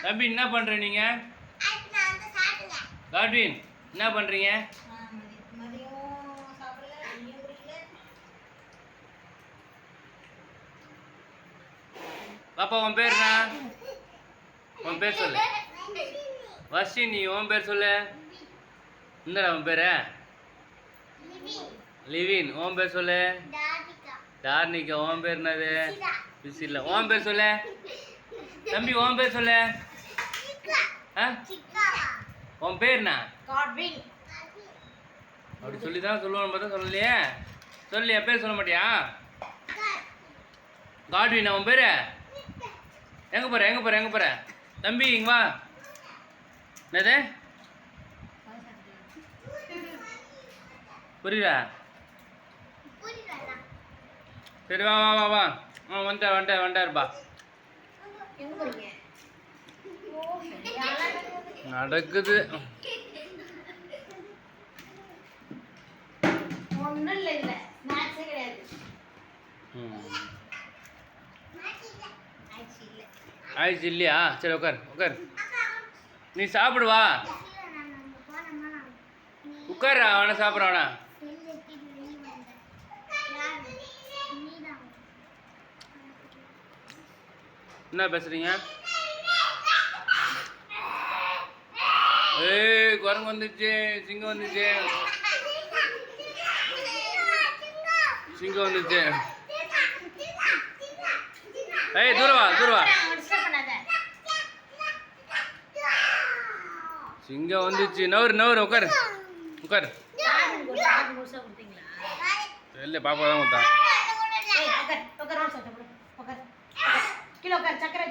தம்பி என்ன பண்ற நீங்க? காட்வின் என்ன பண்றீங்க? பாப்பா உன் பேர் என்ன? உன் பேர் சொல்லு. வர்ஷினி உன் பேர் சொல்லு. என்னடா உன் பேரு? லிவின். உன் பேர் சொல்லு. தார்னிகா. உன் பேர் என்னது? பிசில. உன் பேர் சொல்லு. தம்பி உன் பேர் சொல்லு. உன் பேர் என்ன? அப்படி சொல்லி தான் சொல்லுவான்னு பார்த்தா சொல்லலையே. சொல்லு, என் பேர் சொல்ல மாட்டியா? காட்வின் உன் பேர்? எங்கே போகிற எங்கே போகிற எங்கே போகிற? தம்பி இங்கே வா. என்னது புரியுதா? சரி வா வா வா வா. வந்துட்டாருப்பா. நடக்குது. ஆயிடுச்சு இல்லையா? சரி உட்கார் உட்கார். நீ சாப்பிடுவா. உட்கார். அவனை சாப்பிட்றானா? என்ன பேசுறீங்க? ஏய் குரங்கு வந்துச்சு, சிங்கம் வந்துச்சு, சிங்கம் வந்துச்சு. ஏய் தூரவா தூரவா. சிங்கம் வந்துச்சு. நவரு நவரு. உட்காரு உட்காரு. இல்லை பாப்பா தான் கொடுத்தான். சக்கரை